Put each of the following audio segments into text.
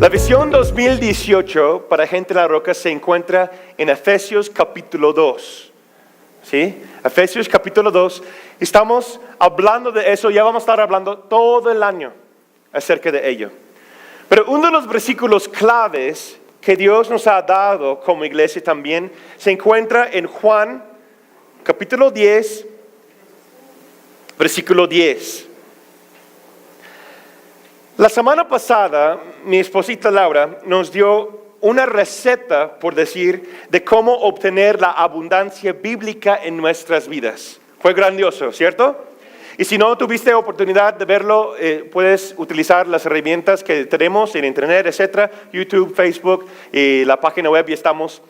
La visión 2018 para Gente en la Roca se encuentra en Efesios capítulo 2. ¿Sí? Efesios capítulo 2. Estamos hablando de eso, ya vamos a estar hablando todo el año acerca de ello. Pero uno de los versículos claves que Dios nos ha dado como iglesia también se encuentra en Juan capítulo 10, versículo 10. La semana pasada, mi esposita Laura nos dio una receta, por decir, de cómo obtener la abundancia bíblica en nuestras vidas. Fue grandioso, ¿cierto? Y si no tuviste oportunidad de verlo, puedes utilizar las herramientas que tenemos en internet, etcétera, YouTube, Facebook y la página web, y estamos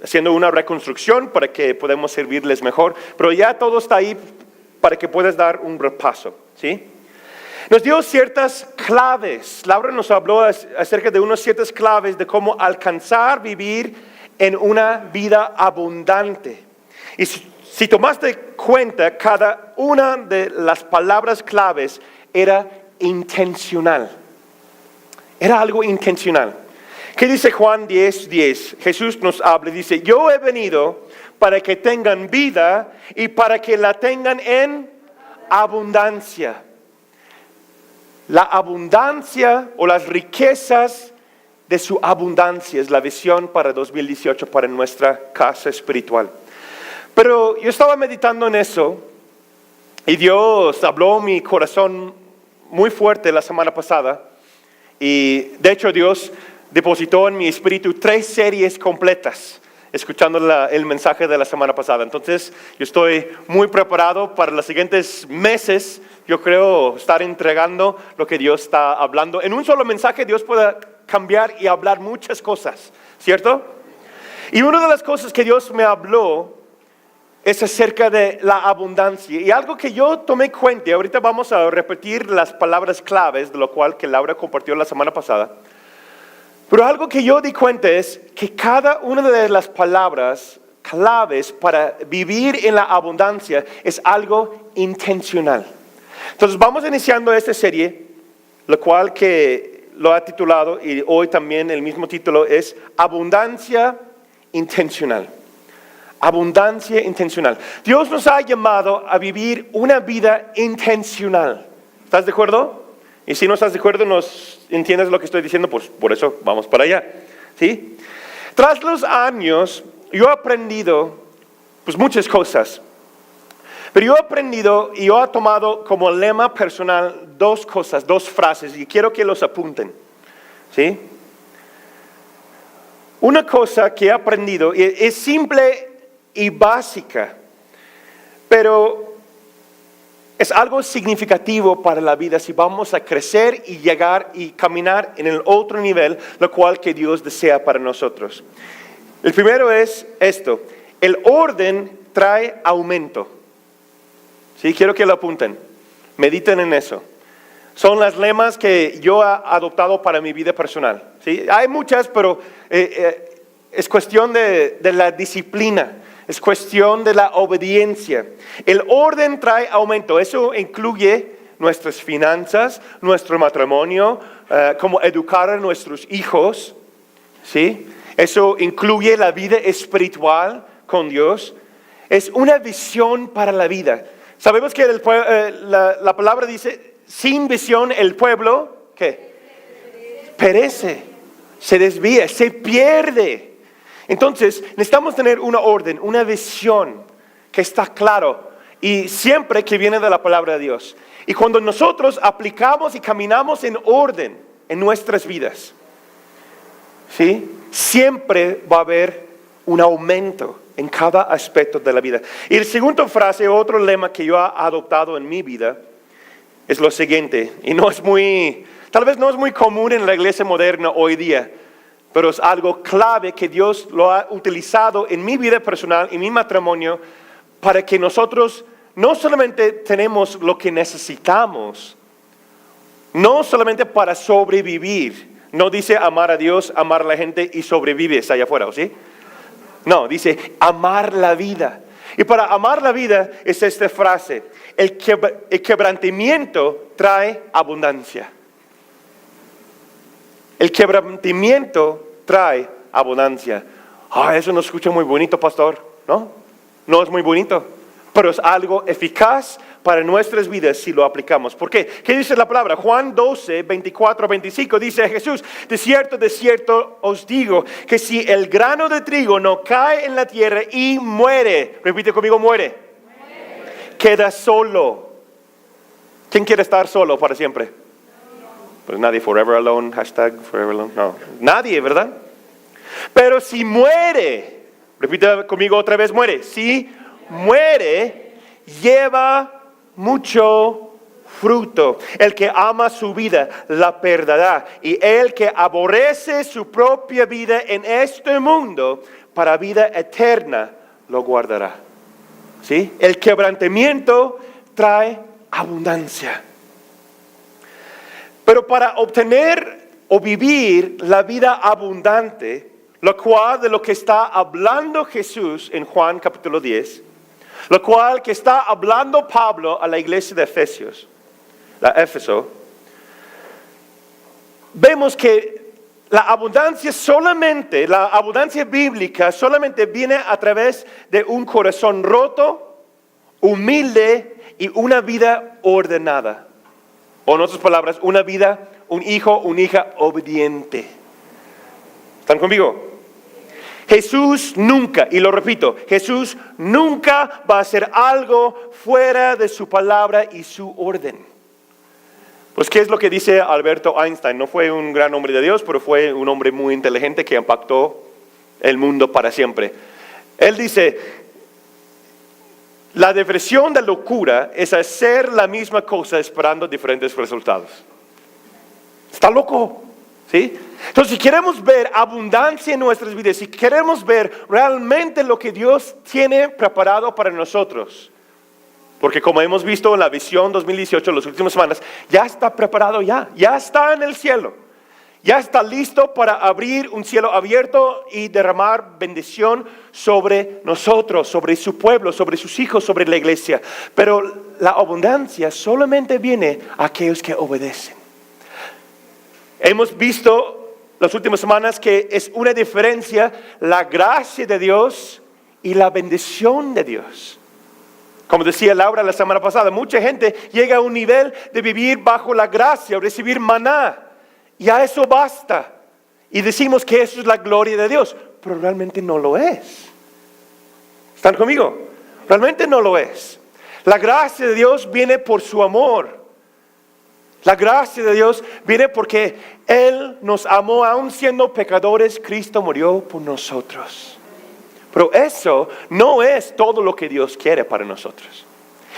haciendo una reconstrucción para que podamos servirles mejor. Pero ya todo está ahí para que puedas dar un repaso, ¿sí? Nos dio ciertas claves. Laura nos habló acerca de unas ciertas claves de cómo alcanzar vivir en una vida abundante. Y si tomaste cuenta, cada una de las palabras claves era intencional. Era algo intencional. ¿Qué dice Juan 10:10? Jesús nos habla y dice: yo he venido para que tengan vida y para que la tengan en abundancia. La abundancia o las riquezas de su abundancia es la visión para 2018 para nuestra casa espiritual. Pero yo estaba meditando en eso y Dios habló a mi corazón muy fuerte la semana pasada. Y de hecho Dios depositó en mi espíritu 3 series completas, escuchando el mensaje de la semana pasada. Entonces yo estoy muy preparado para los siguientes meses. Yo creo estar entregando lo que Dios está hablando. En un solo mensaje Dios puede cambiar y hablar muchas cosas, ¿cierto? Y una de las cosas que Dios me habló es acerca de la abundancia. Y algo que yo tomé cuenta, y ahorita vamos a repetir las palabras claves, de lo cual que Laura compartió la semana pasada. Pero algo que yo di cuenta es que cada una de las palabras claves para vivir en la abundancia es algo intencional. Entonces vamos iniciando esta serie, lo cual que lo ha titulado, y hoy también el mismo título es Abundancia Intencional. Abundancia intencional. Dios nos ha llamado a vivir una vida intencional. ¿Estás de acuerdo? Y si no estás de acuerdo, no entiendes lo que estoy diciendo, pues por eso vamos para allá. ¿Sí? Tras los años, yo he aprendido pues muchas cosas. Pero yo he aprendido y yo he tomado como lema personal 2 cosas, 2 frases, y quiero que los apunten. ¿Sí? Una cosa que he aprendido es simple y básica, pero es algo significativo para la vida si vamos a crecer y llegar y caminar en el otro nivel, lo cual que Dios desea para nosotros. El primero es esto: el orden trae aumento. Sí, quiero que lo apunten, mediten en eso. Son las lemas que yo he adoptado para mi vida personal. ¿Sí? Hay muchas, pero es cuestión de la disciplina, es cuestión de la obediencia. El orden trae aumento, eso incluye nuestras finanzas, nuestro matrimonio, cómo educar a nuestros hijos. ¿Sí? Eso incluye la vida espiritual con Dios. Es una visión para la vida. Sabemos que la palabra dice, sin visión el pueblo, ¿qué? Perece, se desvía, se pierde. Entonces, necesitamos tener una orden, una visión que está claro y siempre que viene de la palabra de Dios. Y cuando nosotros aplicamos y caminamos en orden en nuestras vidas, ¿sí? Siempre va a haber un aumento en cada aspecto de la vida. Y la segunda frase, otro lema que yo he adoptado en mi vida, es lo siguiente, y tal vez no es muy común en la iglesia moderna hoy día, pero es algo clave que Dios lo ha utilizado en mi vida personal, en mi matrimonio, para que nosotros no solamente tenemos lo que necesitamos, no solamente para sobrevivir. No dice amar a Dios, amar a la gente y sobrevives allá afuera, ¿sí? No, dice amar la vida. Y para amar la vida es esta frase: el quebrantamiento trae abundancia. El quebrantamiento trae abundancia. Eso no escucha muy bonito, pastor. No es muy bonito, pero es algo eficaz para nuestras vidas si lo aplicamos. ¿Por qué? ¿Qué dice la palabra? Juan 12, 24, 25 dice Jesús: de cierto os digo, que si el grano de trigo no cae en la tierra y muere, repite conmigo, muere. Queda solo. ¿Quién quiere estar solo para siempre? Pues nadie. Forever alone, hashtag forever alone. No, nadie, ¿verdad? Pero si muere, repite conmigo otra vez, muere. Si muere, lleva mucho fruto. El que ama su vida la perderá, y el que aborrece su propia vida en este mundo, para vida eterna lo guardará. ¿Sí? El quebrantamiento trae abundancia. Pero para obtener o vivir la vida abundante, lo cual de lo que está hablando Jesús en Juan capítulo 10, lo cual que está hablando Pablo a la iglesia de Efesios, Éfeso, vemos que la abundancia bíblica solamente viene a través de un corazón roto, humilde y una vida ordenada. O en otras palabras, un hijo, una hija obediente. ¿Están conmigo? Jesús nunca, y lo repito, Jesús nunca va a hacer algo fuera de su palabra y su orden. Pues, ¿qué es lo que dice Alberto Einstein? No fue un gran hombre de Dios, pero fue un hombre muy inteligente que impactó el mundo para siempre. Él dice: la diversión de locura es hacer la misma cosa esperando diferentes resultados. Está loco, ¿sí? Entonces, si queremos ver abundancia en nuestras vidas, si queremos ver realmente lo que Dios tiene preparado para nosotros, porque como hemos visto en la visión 2018, las últimas semanas, ya está preparado, ya está en el cielo. Ya está listo para abrir un cielo abierto y derramar bendición sobre nosotros, sobre su pueblo, sobre sus hijos, sobre la iglesia. Pero la abundancia solamente viene a aquellos que obedecen. Hemos visto las últimas semanas que es una diferencia la gracia de Dios y la bendición de Dios. Como decía Laura la semana pasada, mucha gente llega a un nivel de vivir bajo la gracia o recibir maná. Y a eso basta. Y decimos que eso es la gloria de Dios. Pero realmente no lo es. ¿Están conmigo? Realmente no lo es. La gracia de Dios viene por su amor. La gracia de Dios viene porque Él nos amó, aun siendo pecadores. Cristo murió por nosotros. Pero eso no es todo lo que Dios quiere para nosotros.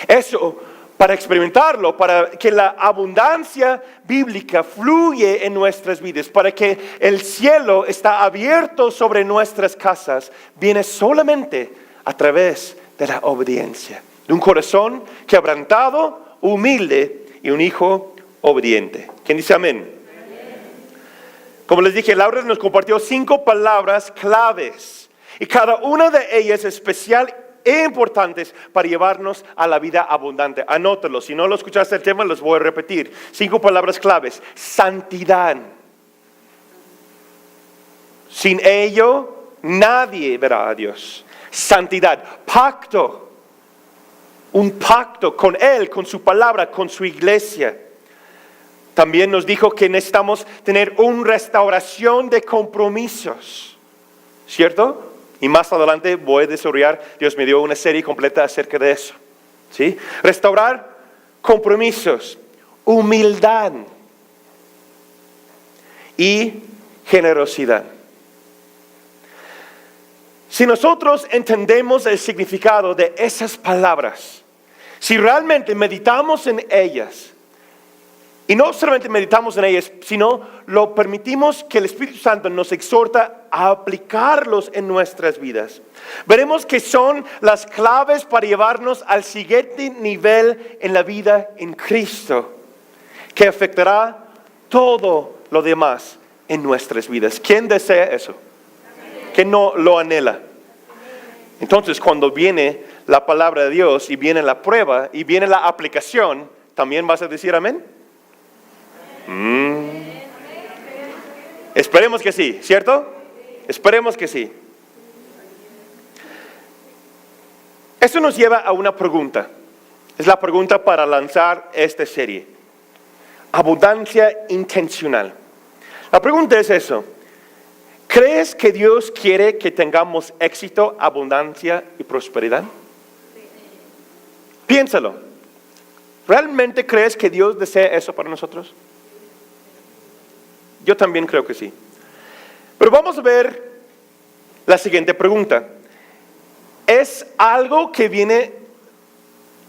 Eso, para experimentarlo, para que la abundancia bíblica fluye en nuestras vidas, para que el cielo está abierto sobre nuestras casas, viene solamente a través de la obediencia, de un corazón quebrantado, humilde y un hijo obediente. ¿Quién dice amén? Como les dije, Laura nos compartió 5 palabras claves, y cada una de ellas es especial e importantes para llevarnos a la vida abundante. Anótalo, si no lo escuchaste el tema, los voy a repetir. 5 palabras claves. Santidad. Sin ello, nadie verá a Dios. Santidad. Pacto. Un pacto con Él, con su palabra, con su iglesia. También nos dijo que necesitamos tener una restauración de compromisos. ¿Cierto? Y más adelante voy a desarrollar, Dios me dio una serie completa acerca de eso. ¿Sí? Restaurar compromisos, humildad y generosidad. Si nosotros entendemos el significado de esas palabras, si realmente meditamos en ellas, y no solamente meditamos en ellas, sino lo permitimos que el Espíritu Santo nos exhorta a aplicarlos en nuestras vidas, veremos que son las claves para llevarnos al siguiente nivel en la vida en Cristo, que afectará todo lo demás en nuestras vidas. ¿Quién desea eso? ¿Quién no lo anhela? Entonces, cuando viene la palabra de Dios y viene la prueba y viene la aplicación, ¿también vas a decir amén? Esperemos que sí, ¿cierto? Esperemos que sí. Esto nos lleva a una pregunta. Es la pregunta para lanzar esta serie. Abundancia intencional. La pregunta es eso. ¿Crees que Dios quiere que tengamos éxito, abundancia y prosperidad? Piénsalo. ¿Realmente crees que Dios desea eso para nosotros? Yo también creo que sí. Pero vamos a ver la siguiente pregunta. ¿Es algo que viene,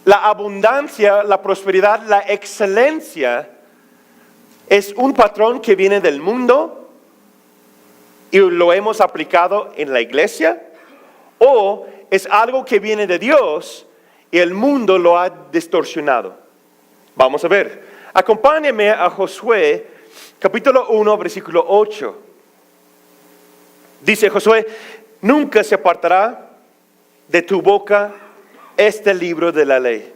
la abundancia, la prosperidad, la excelencia, es un patrón que viene del mundo y lo hemos aplicado en la iglesia? ¿O es algo que viene de Dios y el mundo lo ha distorsionado? Vamos a ver. Acompáñeme a Josué, capítulo 1, versículo 8. Dice Josué, nunca se apartará de tu boca este libro de la ley,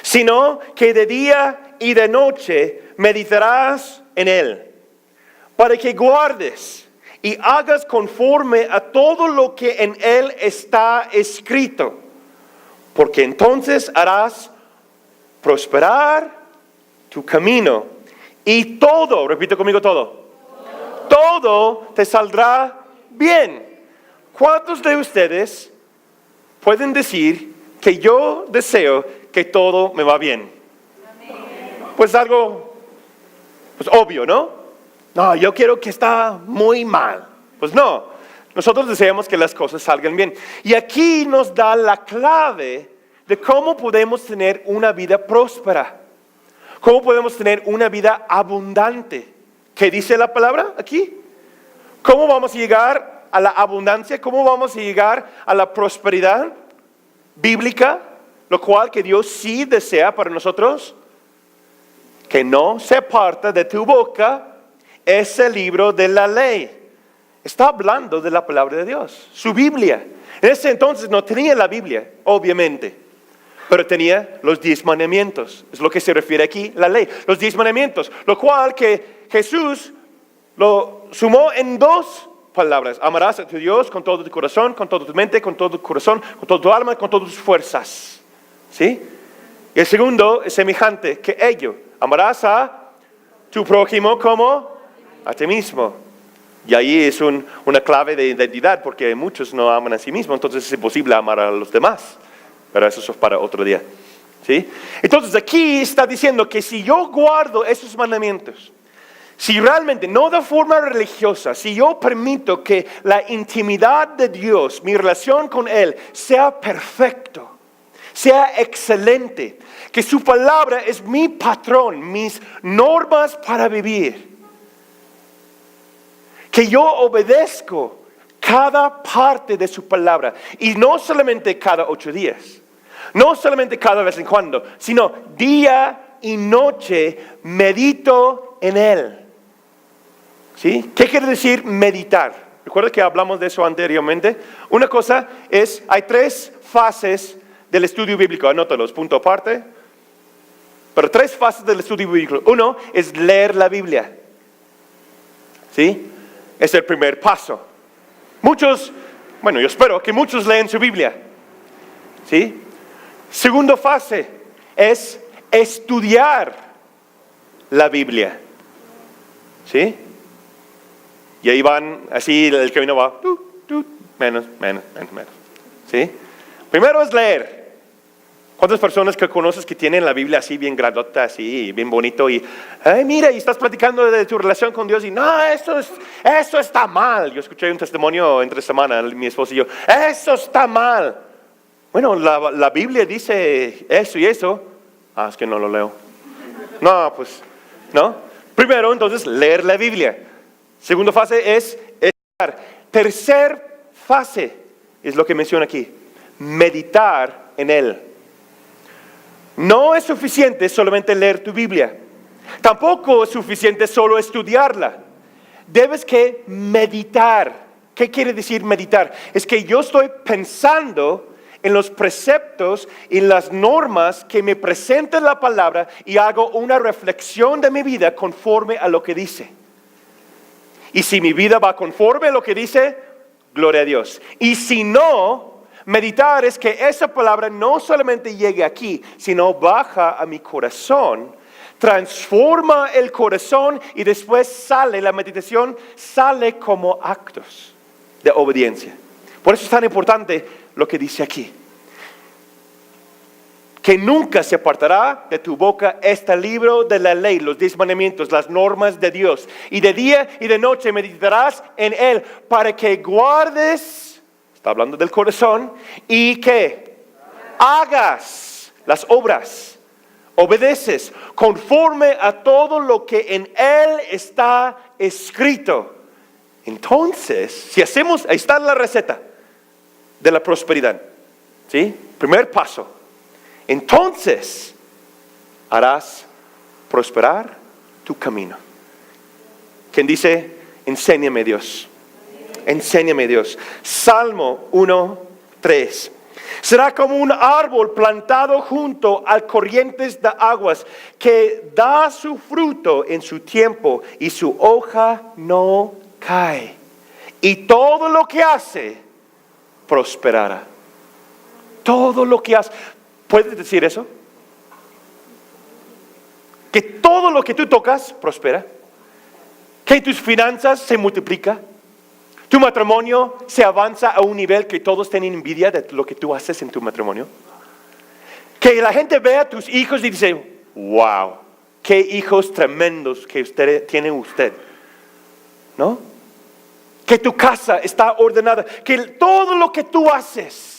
sino que de día y de noche meditarás en él, para que guardes y hagas conforme a todo lo que en él está escrito, porque entonces harás prosperar tu camino y todo, repite conmigo todo te saldrá bien. ¿Cuántos de ustedes pueden decir que yo deseo que todo me va bien? Pues algo obvio, ¿no? No, yo quiero que está muy mal. Pues no, nosotros deseamos que las cosas salgan bien. Y aquí nos da la clave de cómo podemos tener una vida próspera. Cómo podemos tener una vida abundante. ¿Qué dice la palabra aquí? ¿Cómo vamos a llegar a la abundancia? ¿Cómo vamos a llegar a la prosperidad bíblica? Lo cual que Dios sí desea para nosotros. Que no se aparta de tu boca ese libro de la ley. Está hablando de la palabra de Dios, su Biblia. En ese entonces no tenía la Biblia, obviamente, pero tenía los 10 mandamientos. Es lo que se refiere aquí, la ley, los 10 mandamientos. Lo cual que Jesús lo sumó en 2 palabras. Amarás a tu Dios con todo tu corazón, con toda tu mente, con todo tu corazón, con toda tu alma, con todas tus fuerzas. ¿Sí? Y el segundo es semejante que ello. Amarás a tu prójimo como a ti mismo. Y ahí es una clave de identidad, porque muchos no aman a sí mismos, entonces es imposible amar a los demás. Pero eso es para otro día. ¿Sí? Entonces aquí está diciendo que si yo guardo esos mandamientos, si realmente, no de forma religiosa, si yo permito que la intimidad de Dios, mi relación con Él, sea perfecto, sea excelente, que su palabra es mi patrón, mis normas para vivir, que yo obedezco cada parte de su palabra, y no solamente cada 8 días, no solamente cada vez en cuando, sino día y noche medito en Él. ¿Sí? ¿Qué quiere decir meditar? Recuerda que hablamos de eso anteriormente. Una cosa es, hay 3 fases del estudio bíblico, anótalos, punto aparte. Pero 3 fases del estudio bíblico. Uno es leer la Biblia. ¿Sí? Es el primer paso. Muchos, yo espero que muchos leen su Biblia. ¿Sí? Segunda fase es estudiar la Biblia. ¿Sí? Y ahí van, así el camino va, menos. ¿Sí? Primero es leer. ¿Cuántas personas que conoces que tienen la Biblia así bien grandota, así bien bonito? Y, mira, y estás platicando de tu relación con Dios y, no, eso está mal. Yo escuché un testimonio entre semana, mi esposo y yo, eso está mal. Bueno, la Biblia dice eso y eso. Es que no lo leo. No, pues, ¿no? Primero, entonces, leer la Biblia. Segunda fase es estudiar. Tercer fase es lo que menciona aquí. Meditar en Él. No es suficiente solamente leer tu Biblia. Tampoco es suficiente solo estudiarla. Debes que meditar. ¿Qué quiere decir meditar? Es que yo estoy pensando en los preceptos y las normas que me presenta la palabra y hago una reflexión de mi vida conforme a lo que dice. Y si mi vida va conforme a lo que dice, gloria a Dios. Y si no, meditar es que esa palabra no solamente llegue aquí, sino baja a mi corazón, transforma el corazón y después sale, la meditación sale como actos de obediencia. Por eso es tan importante lo que dice aquí. Que nunca se apartará de tu boca este libro de la ley, los 10 mandamientos, las normas de Dios. Y de día y de noche meditarás en él para que guardes, está hablando del corazón, y que hagas las obras, obedeces conforme a todo lo que en él está escrito. Entonces, si hacemos, ahí está la receta de la prosperidad, ¿sí? Primer paso. Entonces harás prosperar tu camino. ¿Quién dice? Enséñame Dios. Enséñame Dios. Salmo 1:3. Será como un árbol plantado junto a corrientes de aguas, que da su fruto en su tiempo y su hoja no cae. Y todo lo que hace prosperará. Todo lo que hace. ¿Puedes decir eso? Que todo lo que tú tocas prospera. Que tus finanzas se multiplican. Tu matrimonio se avanza a un nivel que todos tienen envidia de lo que tú haces en tu matrimonio. Que la gente vea a tus hijos y dice, wow, qué hijos tremendos que tiene usted. ¿No? Que tu casa está ordenada. Que todo lo que tú haces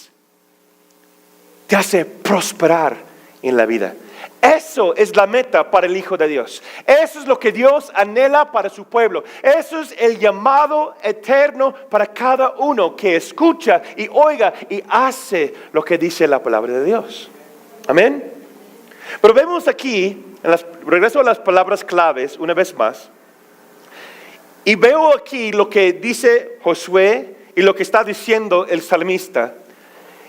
te hace prosperar en la vida. Eso es la meta para el Hijo de Dios. Eso es lo que Dios anhela para su pueblo. Eso es el llamado eterno para cada uno que escucha y oiga y hace lo que dice la palabra de Dios. Amén. Pero vemos aquí, regreso a las palabras claves una vez más. Y veo aquí lo que dice Josué y lo que está diciendo el salmista.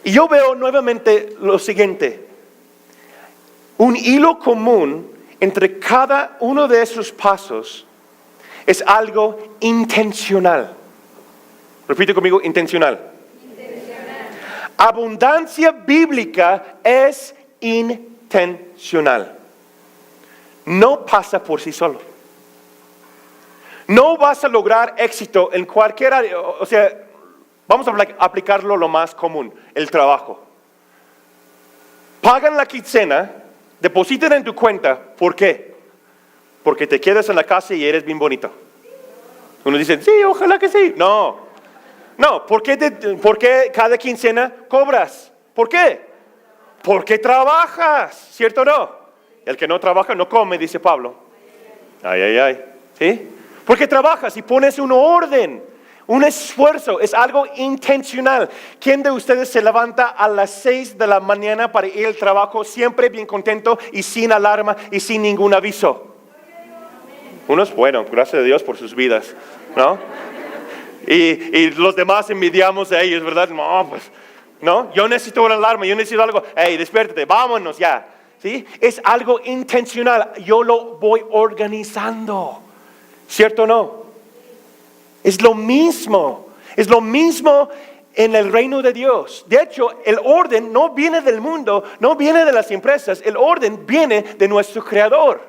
Y yo veo nuevamente lo siguiente. Un hilo común entre cada uno de esos pasos es algo intencional. Repite conmigo, intencional. Abundancia bíblica es intencional. No pasa por sí solo. No vas a lograr éxito en cualquier área. O sea, vamos a aplicarlo lo más común, el trabajo. Pagan la quincena, depositan en tu cuenta. ¿Por qué? Porque te quedas en la casa y eres bien bonito. Uno dice, sí, ojalá que sí. No, ¿por qué cada quincena cobras? ¿Por qué? Porque trabajas, ¿cierto o no? El que no trabaja no come, dice Pablo. Ay, ¿sí? Porque trabajas y pones un orden. Un esfuerzo, es algo intencional. ¿Quién de ustedes se levanta a las 6 de la mañana para ir al trabajo siempre bien contento y sin alarma y sin ningún aviso? Unos, bueno, gracias a Dios por sus vidas, ¿no? Y los demás envidiamos a ellos, ¿verdad? No, pues, ¿no? Yo necesito una alarma, yo necesito algo. Hey, despiértate, vámonos ya. ¿Sí? Es algo intencional. Yo lo voy organizando. ¿Cierto o no? Es lo mismo en el reino de Dios. De hecho, el orden no viene del mundo, no viene de las empresas, el orden viene de nuestro Creador.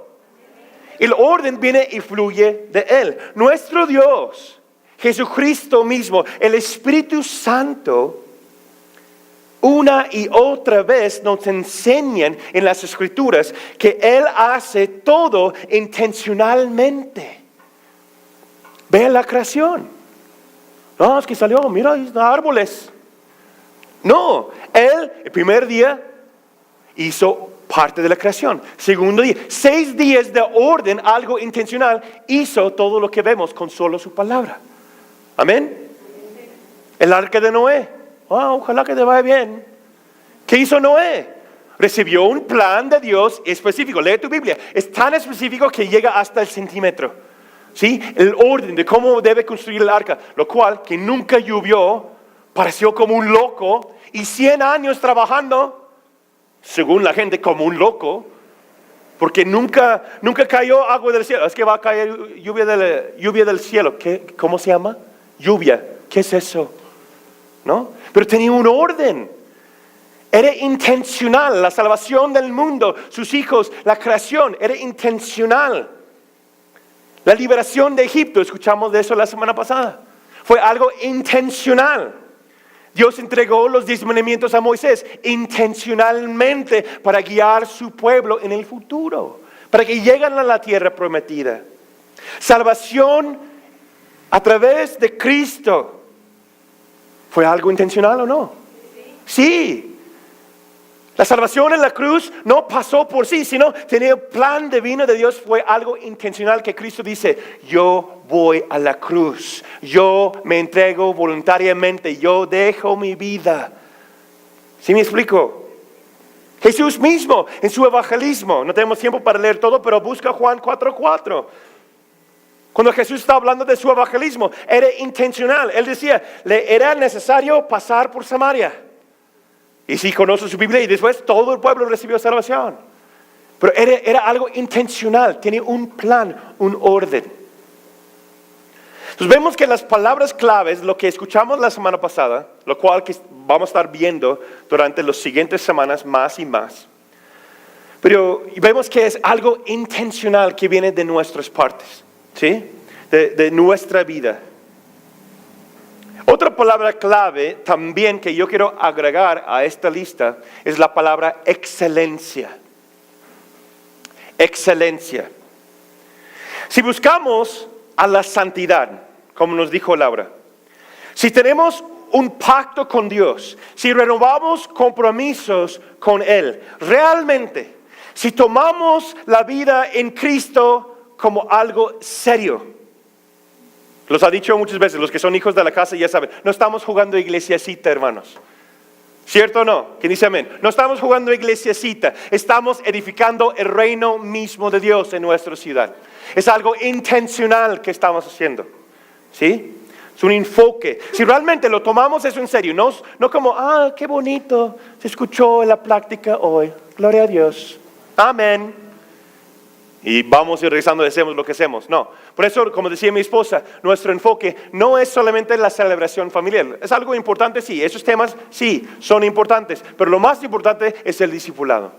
El orden viene y fluye de Él. Nuestro Dios, Jesucristo mismo, el Espíritu Santo, una y otra vez nos enseñan en las Escrituras que Él hace todo intencionalmente. Ve la creación. No, es que salió, mira, hay árboles. No, Él el primer día hizo parte de la creación. Segundo día, 6 días de orden, algo intencional, hizo todo lo que vemos con solo su palabra. Amén. El arca de Noé. Ojalá que te vaya bien. ¿Qué hizo Noé? Recibió un plan de Dios específico. Lee tu Biblia. Es tan específico que llega hasta el centímetro. ¿Sí? El orden de cómo debe construir el arca, lo cual que nunca llovió, pareció como un loco, y 100 años trabajando, según la gente, como un loco, Porque nunca cayó agua del cielo. Es que va a caer lluvia del cielo. ¿Cómo se llama? Lluvia. ¿Qué es eso? ¿No? Pero tenía un orden. Era intencional. La salvación del mundo, sus hijos, la creación, era intencional. La liberación de Egipto, escuchamos de eso la semana pasada. Fue algo intencional. Dios entregó los 10 mandamientos a Moisés intencionalmente para guiar su pueblo en el futuro, para que lleguen a la tierra prometida. Salvación a través de Cristo. ¿Fue algo intencional o no? Sí. La salvación en la cruz no pasó por sí, sino tenía el plan divino de Dios. Fue algo intencional que Cristo dice: yo voy a la cruz, yo me entrego voluntariamente, yo dejo mi vida. ¿Sí me explico? Jesús mismo en su evangelismo, no tenemos tiempo para leer todo, pero busca Juan 4:4. Cuando Jesús está hablando de su evangelismo, era intencional. Él decía, le era necesario pasar por Samaria. Y sí conoce su Biblia y después todo el pueblo recibió salvación. Pero era algo intencional, tenía un plan, un orden. Entonces vemos que las palabras claves, lo que escuchamos la semana pasada, lo cual que vamos a estar viendo durante las siguientes semanas más y más. Pero vemos que es algo intencional que viene de nuestras partes, ¿sí? De nuestra vida. Otra palabra clave también que yo quiero agregar a esta lista es la palabra excelencia. Excelencia. Si buscamos a la santidad, como nos dijo Laura, si tenemos un pacto con Dios, si renovamos compromisos con Él, realmente, si tomamos la vida en Cristo como algo serio. Los ha dicho muchas veces, los que son hijos de la casa ya saben, no estamos jugando iglesiacita, hermanos. ¿Cierto o no? ¿Quién dice amén? No estamos jugando iglesiacita, estamos edificando el reino mismo de Dios en nuestra ciudad. Es algo intencional que estamos haciendo, ¿sí? Es un enfoque. Si realmente lo tomamos eso en serio, no como, qué bonito, se escuchó en la práctica hoy, gloria a Dios, amén. Y vamos y regresando, hacemos lo que hacemos. No, por eso, como decía mi esposa, nuestro enfoque no es solamente la celebración familiar. Es algo importante, sí, esos temas sí, son importantes. Pero lo más importante es el discipulado.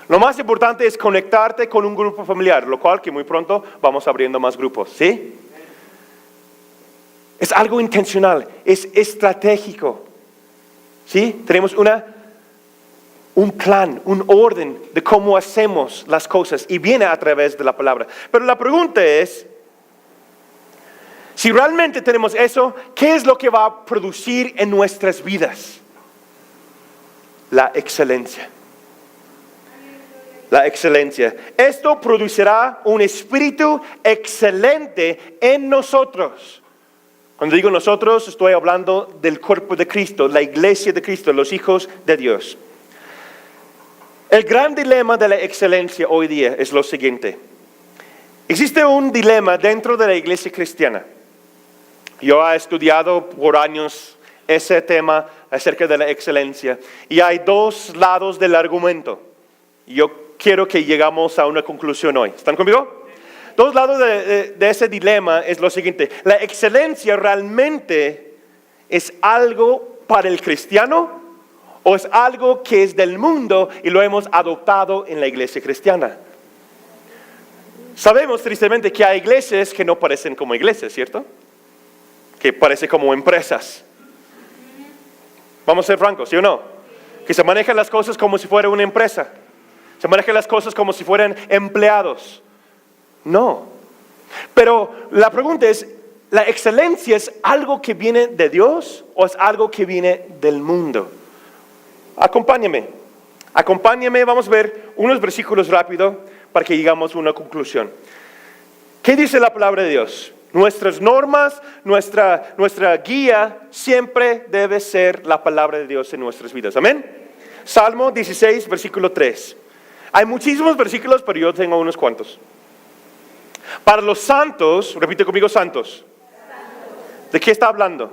Lo más importante es conectarte con un grupo familiar, lo cual que muy pronto vamos abriendo más grupos, ¿sí? Es algo intencional, es estratégico, ¿sí? Tenemos un plan, un orden de cómo hacemos las cosas y viene a través de la palabra. Pero la pregunta es, si realmente tenemos eso, ¿qué es lo que va a producir en nuestras vidas? La excelencia. La excelencia. Esto producirá un espíritu excelente en nosotros. Cuando digo nosotros, estoy hablando del cuerpo de Cristo, la iglesia de Cristo, los hijos de Dios. El gran dilema de la excelencia hoy día es lo siguiente. Existe un dilema dentro de la iglesia cristiana. Yo he estudiado por años ese tema acerca de la excelencia. Y hay dos lados del argumento. Yo quiero que llegamos a una conclusión hoy. ¿Están conmigo? Dos lados de ese dilema es lo siguiente. ¿La excelencia realmente es algo para el cristiano? ¿O es algo que es del mundo y lo hemos adoptado en la iglesia cristiana? Sabemos tristemente que hay iglesias que no parecen como iglesias, ¿cierto? Que parecen como empresas. Vamos a ser francos, ¿sí o no? Que se manejan las cosas como si fuera una empresa. Se manejan las cosas como si fueran empleados. No. Pero la pregunta es, ¿la excelencia es algo que viene de Dios o es algo que viene del mundo? Acompáñame, vamos a ver unos versículos rápido para que llegamos a una conclusión. ¿Qué dice la palabra de Dios? Nuestras normas, nuestra guía siempre debe ser la palabra de Dios en nuestras vidas. Amén. Salmo 16, versículo 3. Hay muchísimos versículos, pero yo tengo unos cuantos. Para los santos, repite conmigo, santos. ¿De qué está hablando?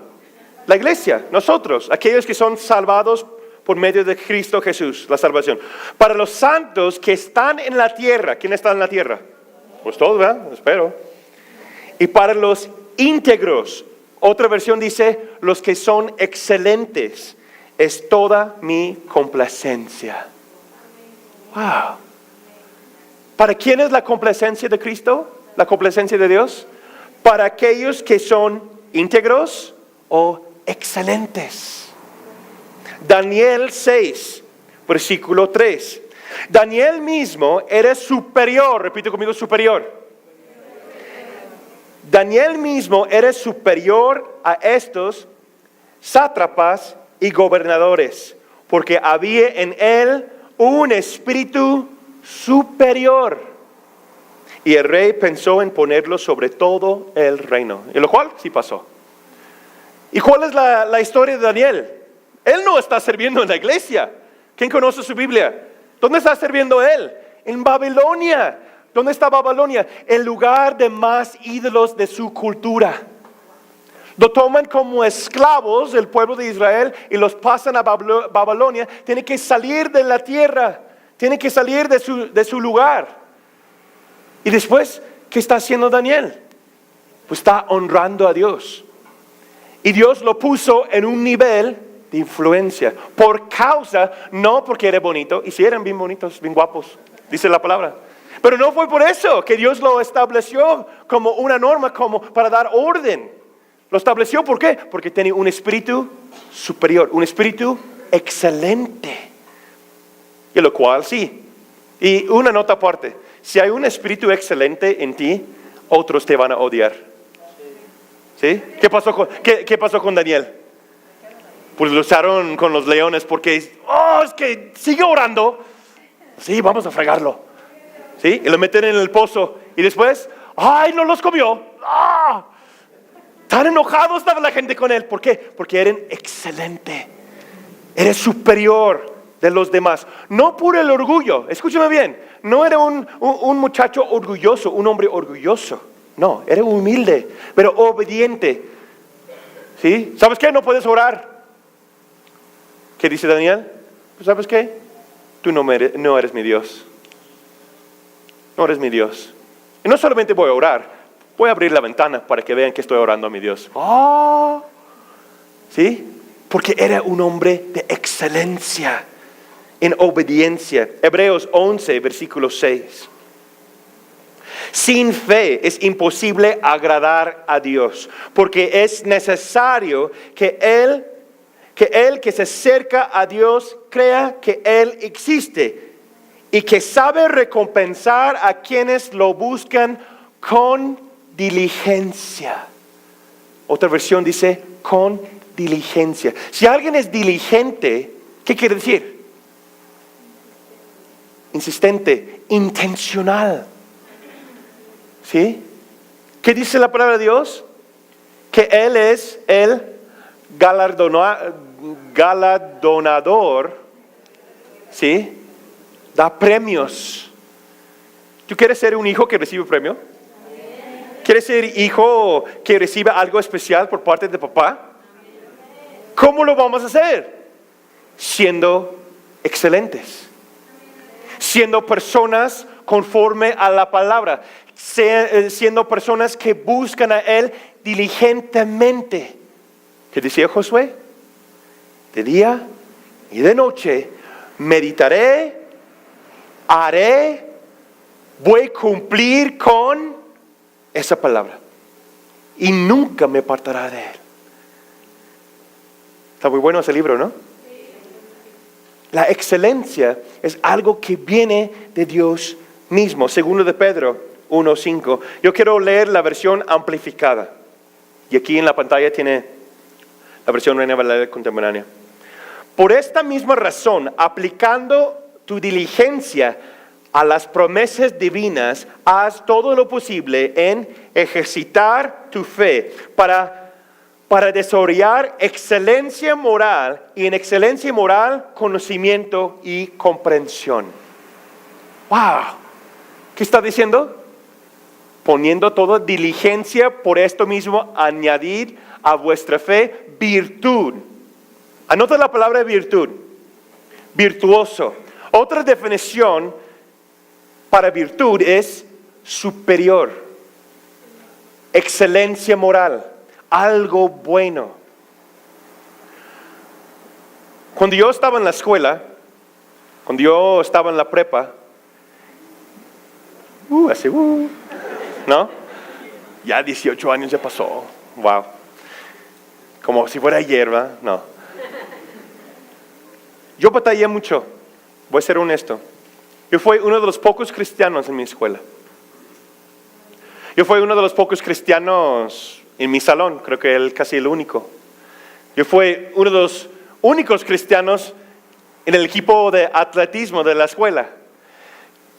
La iglesia, nosotros, aquellos que son salvados por medio de Cristo Jesús, la salvación. Para los santos que están en la tierra. ¿Quién está en la tierra? Pues todos, ¿verdad? Espero. Y para los íntegros, otra versión dice, los que son excelentes, es toda mi complacencia. Wow. ¿Para quién es la complacencia de Cristo? ¿La complacencia de Dios? Para aquellos que son íntegros o excelentes. Daniel 6, versículo 3. Daniel mismo era superior, repite conmigo, superior. Daniel mismo era superior a estos sátrapas y gobernadores, porque había en él un espíritu superior. Y el rey pensó en ponerlo sobre todo el reino, y lo cual sí pasó. ¿Y cuál es la historia de Daniel? Él no está sirviendo en la iglesia. ¿Quién conoce su Biblia? ¿Dónde está sirviendo él? En Babilonia. ¿Dónde está Babilonia? El lugar de más ídolos de su cultura. Lo toman como esclavos del pueblo de Israel y los pasan a Babilonia. Tienen que salir de la tierra. Tienen que salir de su lugar. Y después, ¿qué está haciendo Daniel? Pues está honrando a Dios. Y Dios lo puso en un nivel de influencia. Por causa, no porque era bonito. Y si eran bien bonitos, bien guapos, dice la palabra. Pero no fue por eso que Dios lo estableció como una norma, como para dar orden. Lo estableció, ¿por qué? Porque tenía un espíritu superior, un espíritu excelente. Y lo cual sí. Y una nota aparte, si hay un espíritu excelente en ti, otros te van a odiar. ¿Sí? ¿Qué pasó con Daniel? Pues lo usaron con los leones porque, es que sigue orando. Sí, vamos a fregarlo. ¿Sí? Y lo meten en el pozo. Y después, no los comió. Tan enojado estaba la gente con él. ¿Por qué? Porque eran excelente. Era superior de los demás. No por el orgullo. Escúchame bien. No era un muchacho orgulloso, un hombre orgulloso. No, era humilde, pero obediente. ¿Sí? ¿Sabes qué? No puedes orar. ¿Qué dice Daniel? Pues, ¿sabes qué? Tú no eres mi Dios. No eres mi Dios. Y no solamente voy a orar, voy a abrir la ventana para que vean que estoy orando a mi Dios. ¿Sí? Porque era un hombre de excelencia, en obediencia. Hebreos 11, versículo 6. Sin fe es imposible agradar a Dios, porque es necesario que el que se acerca a Dios crea que Él existe y que sabe recompensar a quienes lo buscan con diligencia. Otra versión dice con diligencia. Si alguien es diligente, ¿qué quiere decir? Insistente, intencional. ¿Sí? ¿Qué dice la palabra de Dios? Que Él es el galardonador, ¿sí? Da premios. ¿Tú quieres ser un hijo que recibe premio? ¿Quieres ser hijo que recibe algo especial por parte de papá? ¿Cómo lo vamos a hacer? Siendo excelentes. Siendo personas conforme a la palabra. Siendo personas que buscan a Él diligentemente. ¿Qué decía Josué? De día y de noche meditaré, haré, voy a cumplir con esa palabra. Y nunca me apartará de Él. Está muy bueno ese libro, ¿no? La excelencia es algo que viene de Dios mismo. Segundo de Pedro 1:5. Yo quiero leer la versión amplificada. Y aquí en la pantalla tiene la versión Reina Valera contemporánea. Por esta misma razón, aplicando tu diligencia a las promesas divinas, haz todo lo posible en ejercitar tu fe para desarrollar excelencia moral, y en excelencia moral, conocimiento y comprensión. ¡Wow! ¿Qué está diciendo? Poniendo toda diligencia, por esto mismo añadir a vuestra fe virtud. Anota la palabra virtud. virtuoso. Otra definición para virtud es superior, excelencia moral, algo bueno. Cuando yo estaba en la escuela, cuando yo estaba en la prepa, ¿no? Ya 18 años ya pasó, wow. Como si fuera ayer, ¿verdad? No. Yo batallé mucho, voy a ser honesto. Yo fui uno de los pocos cristianos en mi escuela. Yo fui uno de los pocos cristianos en mi salón, creo que él casi el único. Yo fui uno de los únicos cristianos en el equipo de atletismo de la escuela.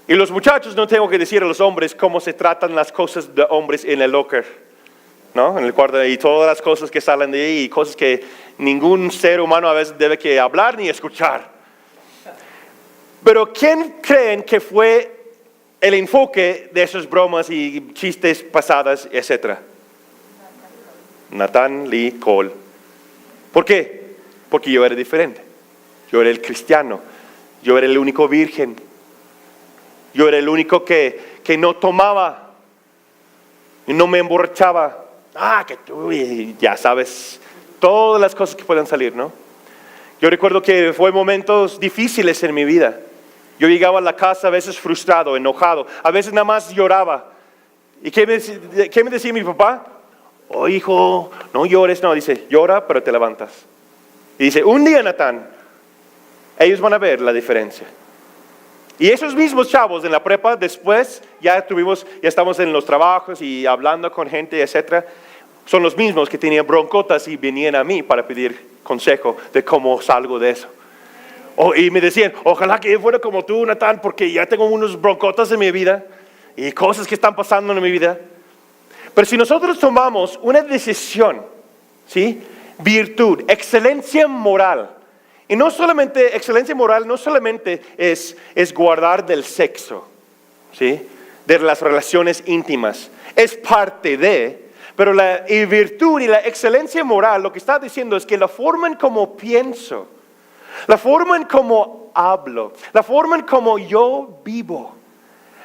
Y los muchachos, no tengo que decir a los hombres cómo se tratan las cosas de hombres en el locker, ¿no? En el cuarto, y todas las cosas que salen de ahí, y cosas que ningún ser humano a veces debe que hablar ni escuchar. Pero ¿quién creen que fue el enfoque de esas bromas y chistes pasadas, etcétera? Nathan Lee Cole. ¿Por qué? Porque yo era diferente. Yo era el cristiano. Yo era el único virgen. Yo era el único que no tomaba. Y no me emborrachaba. Que tú, ya sabes, todas las cosas que puedan salir, ¿no? Yo recuerdo que fue momentos difíciles en mi vida. Yo llegaba a la casa a veces frustrado, enojado. A veces nada más lloraba. ¿Y qué me decía mi papá? Oh, hijo, no llores. No, dice, llora, pero te levantas. Y dice, un día, Natán, ellos van a ver la diferencia. Y esos mismos chavos en la prepa, después ya estamos en los trabajos y hablando con gente, etcétera. Son los mismos que tenían broncotas y venían a mí para pedir consejo de cómo salgo de eso. Y me decían, ojalá que yo fuera como tú, Natán, porque ya tengo unos broncotas en mi vida y cosas que están pasando en mi vida. Pero si nosotros tomamos una decisión, ¿sí? Virtud, excelencia moral. Y no solamente, excelencia moral no solamente es guardar del sexo, ¿sí? De las relaciones íntimas. Es parte de, pero la virtud y la excelencia moral lo que está diciendo es que la forma en cómo pienso, la forma en cómo hablo, la forma en cómo yo vivo,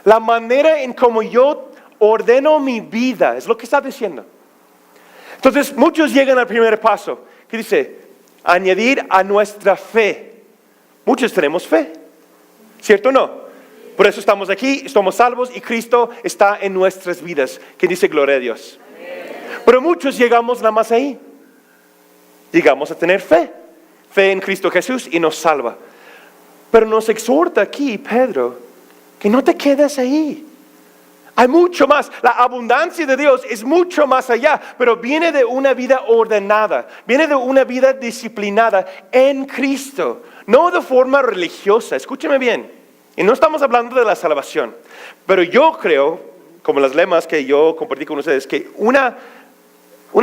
la manera en cómo yo ordeno mi vida, es lo que está diciendo. Entonces, muchos llegan al primer paso, que dice, añadir a nuestra fe. Muchos tenemos fe, ¿cierto o no? Por eso estamos aquí, estamos salvos y Cristo está en nuestras vidas, que dice gloria a Dios. Pero muchos llegamos nada más ahí. Llegamos a tener fe en Cristo Jesús y nos salva. Pero nos exhorta aquí Pedro que no te quedes ahí. Hay mucho más. La abundancia de Dios es mucho más allá, pero viene de una vida ordenada, viene de una vida disciplinada en Cristo, no de forma religiosa. Escúcheme bien, y no estamos hablando de la salvación, pero yo creo, como las lemas que yo compartí con ustedes, que una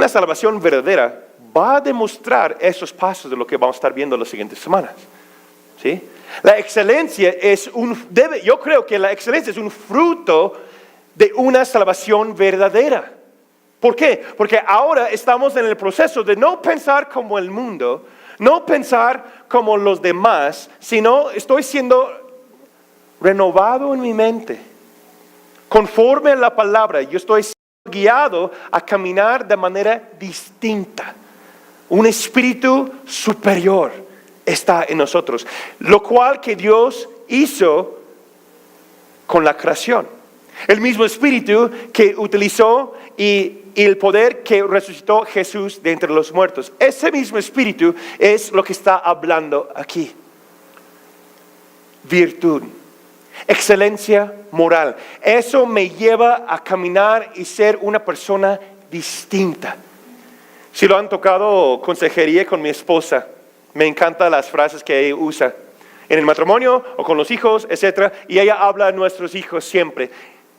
salvación verdadera va a demostrar esos pasos de lo que vamos a estar viendo las siguientes semanas. ¿Sí? La excelencia yo creo que la excelencia es un fruto de una salvación verdadera. ¿Por qué? Porque ahora estamos en el proceso de no pensar como el mundo, no pensar como los demás, sino estoy siendo renovado en mi mente. Conforme a la palabra, yo estoy siendo guiado a caminar de manera distinta. Un espíritu superior está en nosotros, lo cual que Dios hizo con la creación. El mismo espíritu que utilizó y el poder que resucitó Jesús de entre los muertos. Ese mismo espíritu es lo que está hablando aquí. Virtud, excelencia moral. Eso me lleva a caminar y ser una persona distinta. Si lo han tocado consejería con mi esposa, me encantan las frases que ella usa en el matrimonio o con los hijos, etc. Y ella habla a nuestros hijos siempre.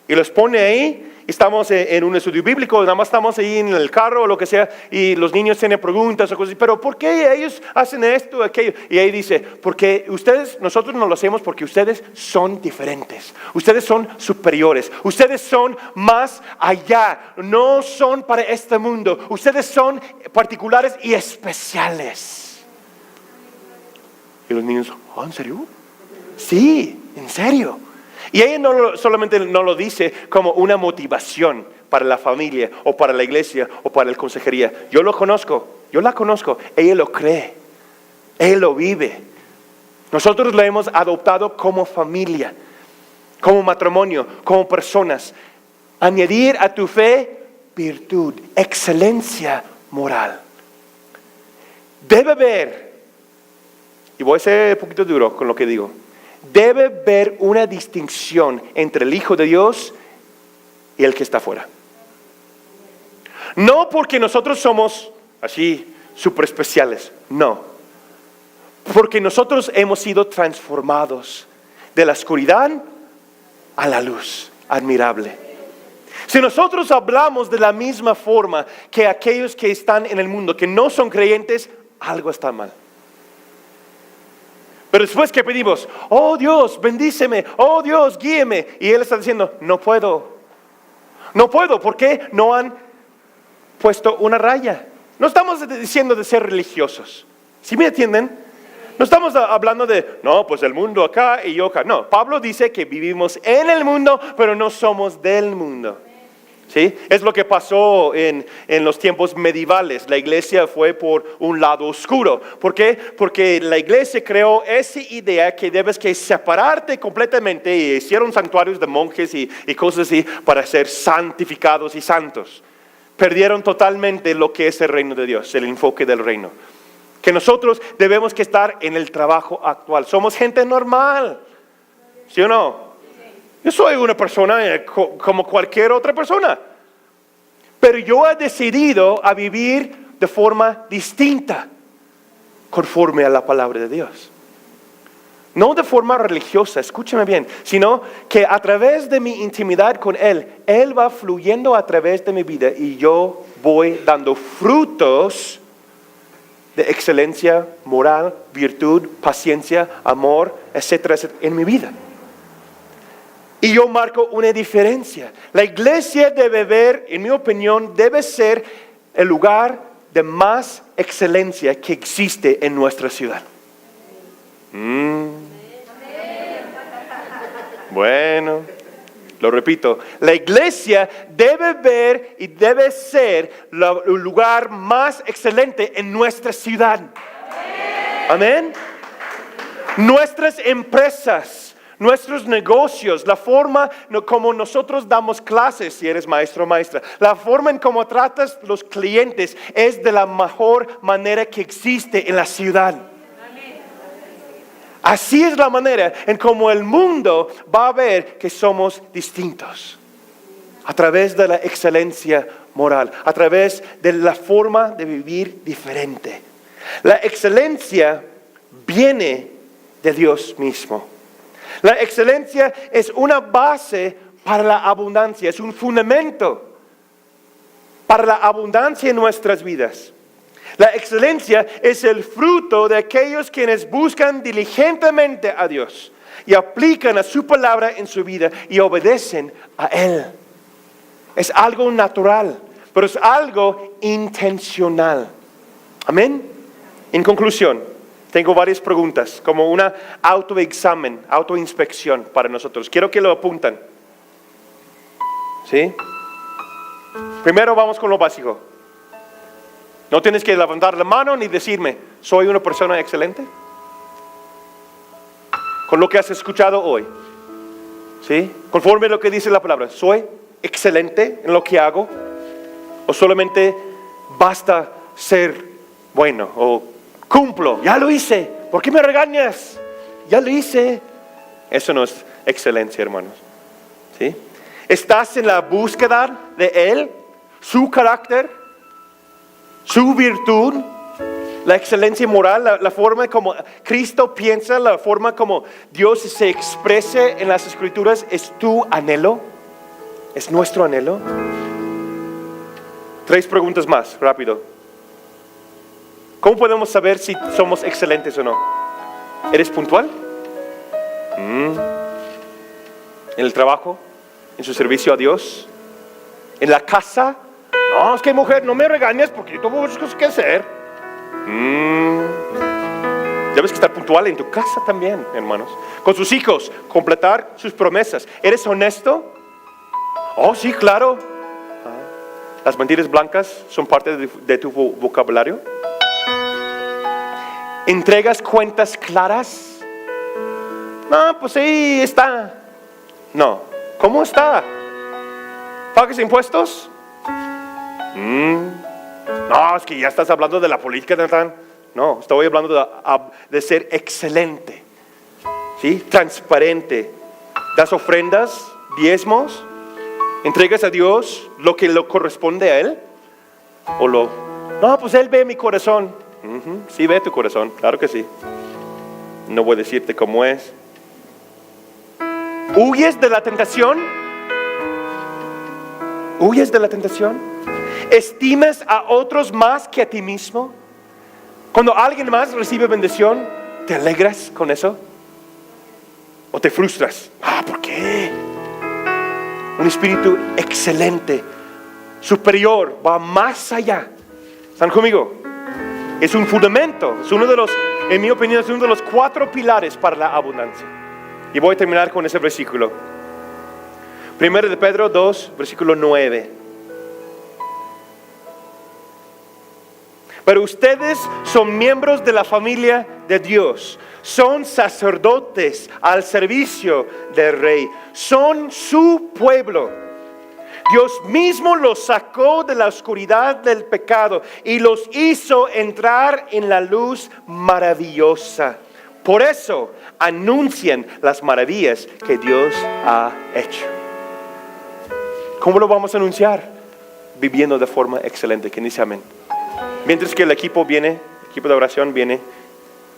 Y los pone ahí, estamos en un estudio bíblico, nada más estamos ahí en el carro o lo que sea, y los niños tienen preguntas o cosas, pero ¿por qué ellos hacen esto o aquello? Y ahí dice, porque nosotros no lo hacemos porque ustedes son diferentes, ustedes son superiores, ustedes son más allá, no son para este mundo, ustedes son particulares y especiales. Y los niños, ¿oh, en serio? Sí, en serio. Y ella solamente no lo dice como una motivación para la familia o para la iglesia o para la consejería. Yo lo conozco, yo la conozco. Ella lo cree, ella lo vive. Nosotros la hemos adoptado como familia, como matrimonio, como personas. Añadir a tu fe virtud, excelencia moral. Debe haber, y voy a ser un poquito duro con lo que digo, debe haber una distinción entre el Hijo de Dios y el que está afuera. No porque nosotros somos así súper especiales, no. Porque nosotros hemos sido transformados de la oscuridad a la luz admirable. Si nosotros hablamos de la misma forma que aquellos que están en el mundo, que no son creyentes, algo está mal. Pero después que pedimos, oh Dios, bendíceme, oh Dios, guíeme, y Él está diciendo, no puedo. No puedo, ¿por qué no han puesto una raya? No estamos diciendo de ser religiosos, ¿sí me entienden? No estamos hablando de, no, pues el mundo acá y yo acá. No, Pablo dice que vivimos en el mundo, pero no somos del mundo. ¿Sí? Es lo que pasó en los tiempos medievales. La iglesia fue por un lado oscuro. ¿Por qué? Porque la iglesia creó esa idea que debes que separarte completamente, y hicieron santuarios de monjes y cosas así para ser santificados y santos. Perdieron totalmente lo que es el reino de Dios, el enfoque del reino. Que nosotros debemos que estar en el trabajo actual. Somos gente normal, ¿sí o no? Yo soy una persona como cualquier otra persona. Pero yo he decidido a vivir de forma distinta, conforme a la palabra de Dios. No de forma religiosa, escúcheme bien, sino que a través de mi intimidad con Él, Él va fluyendo a través de mi vida y yo voy dando frutos de excelencia moral, virtud, paciencia, amor, etcétera, etcétera, en mi vida. Y yo marco una diferencia. La iglesia debe ver, en mi opinión, debe ser el lugar de más excelencia que existe en nuestra ciudad. Bueno, lo repito. La iglesia debe ver y debe ser el lugar más excelente en nuestra ciudad. Amén. Nuestras empresas, nuestros negocios, la forma como nosotros damos clases, si eres maestro o maestra, la forma en cómo tratas los clientes es de la mejor manera que existe en la ciudad. Así es la manera en cómo el mundo va a ver que somos distintos. A través de la excelencia moral, a través de la forma de vivir diferente. La excelencia viene de Dios mismo. La excelencia es una base para la abundancia, es un fundamento para la abundancia en nuestras vidas. La excelencia es el fruto de aquellos quienes buscan diligentemente a Dios y aplican a su palabra en su vida y obedecen a Él. Es algo natural, pero es algo intencional. Amén. En conclusión, tengo varias preguntas, como una autoexamen, autoinspección para nosotros. Quiero que lo apuntan. ¿Sí? Primero vamos con lo básico. No tienes que levantar la mano ni decirme, ¿soy una persona excelente? Con lo que has escuchado hoy. ¿Sí? Conforme a lo que dice la palabra, ¿soy excelente en lo que hago? ¿O solamente basta ser bueno o cumplo, ya lo hice, ¿por qué me regañas? Ya lo hice. Eso no es excelencia, hermanos. ¿Sí? ¿Estás en la búsqueda de Él, su carácter, su virtud, la excelencia moral, la forma como Cristo piensa, la forma como Dios se exprese en las Escrituras? ¿Es tu anhelo? ¿Es nuestro anhelo? 3 preguntas más, rápido. ¿Cómo podemos saber si somos excelentes o no? ¿Eres puntual? ¿En el trabajo? ¿En su servicio a Dios? ¿En la casa? No, es que mujer, no me regañes porque yo tengo muchas cosas que hacer. Debes estar puntual en tu casa también, hermanos. Con sus hijos, completar sus promesas. ¿Eres honesto? Oh, sí, claro. ¿Las mentiras blancas son parte de tu vocabulario? ¿Entregas cuentas claras? No, pues ahí está. No, ¿cómo está? ¿Pagas impuestos? No, es que ya estás hablando de la política. No, estoy hablando de ser excelente, ¿sí? Transparente. ¿Das ofrendas, diezmos? ¿Entregas a Dios lo que le corresponde a Él? No, pues Él ve mi corazón. Sí ve tu corazón, claro que sí. No voy a decirte cómo es. ¿Huyes de la tentación? ¿Huyes de la tentación? ¿Estimas a otros más que a ti mismo? Cuando alguien más recibe bendición, ¿te alegras con eso? ¿O te frustras? ¿Por qué? Un espíritu excelente, superior, va más allá. ¿Están conmigo? Es un fundamento, es uno de los, en mi opinión, es uno de los 4 pilares para la abundancia. Y voy a terminar con ese versículo. 1 de Pedro 2, versículo 9. Pero ustedes son miembros de la familia de Dios. Son sacerdotes al servicio del Rey. Son su pueblo. Dios mismo los sacó de la oscuridad del pecado y los hizo entrar en la luz maravillosa. Por eso anuncian las maravillas que Dios ha hecho. ¿Cómo lo vamos a anunciar? Viviendo de forma excelente. ¿Quién dice amén? Mientras que el equipo de oración viene,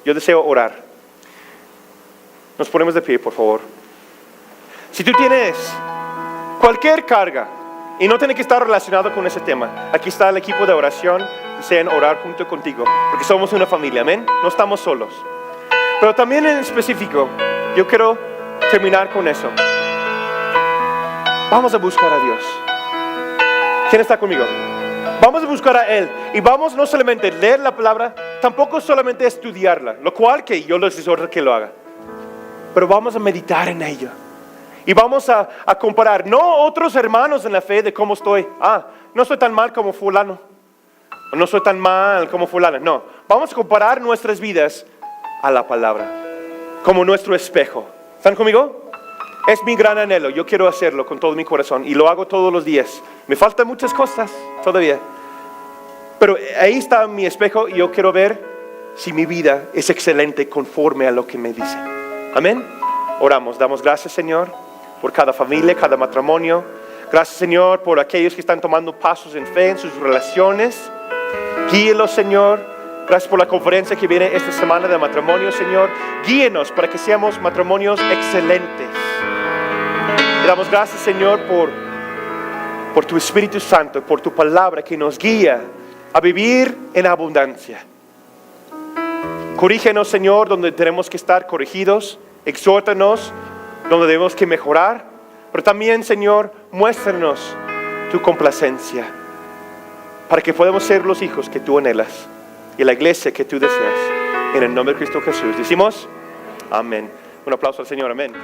yo deseo orar. Nos ponemos de pie, por favor. Si tú tienes cualquier carga y no tiene que estar relacionado con ese tema, aquí está el equipo de oración, desean orar junto contigo, porque somos una familia, amén. No estamos solos. Pero también en específico, yo quiero terminar con eso. Vamos a buscar a Dios. ¿Quién está conmigo? Vamos a buscar a Él y vamos no solamente a leer la palabra, tampoco solamente a estudiarla, lo cual que yo les exhorto que lo haga, pero vamos a meditar en ella y vamos a comparar, no otros hermanos en la fe de cómo estoy. No soy tan mal como fulano, no soy tan mal como fulana. No, vamos a comparar nuestras vidas a la palabra como nuestro espejo. ¿Están conmigo? Es mi gran anhelo, yo quiero hacerlo con todo mi corazón y lo hago todos los días. Me faltan muchas cosas todavía, pero ahí está mi espejo y yo quiero ver si mi vida es excelente conforme a lo que me dice. Amén. Oramos, damos gracias, Señor, por cada familia, cada matrimonio. Gracias, Señor, por aquellos que están tomando pasos en fe en sus relaciones. Guíelos, Señor. Gracias por la conferencia que viene esta semana de matrimonio, Señor. Guíenos para que seamos matrimonios excelentes. Le damos gracias, Señor, por tu Espíritu Santo, por tu palabra que nos guía a vivir en abundancia. Corrígenos, Señor, donde tenemos que estar corregidos. Exhórtanos donde debemos que mejorar. Pero también, Señor, muéstranos tu complacencia para que podamos ser los hijos que tú anhelas y la iglesia que tú deseas. En el nombre de Cristo Jesús decimos amén. Un aplauso al Señor, amén.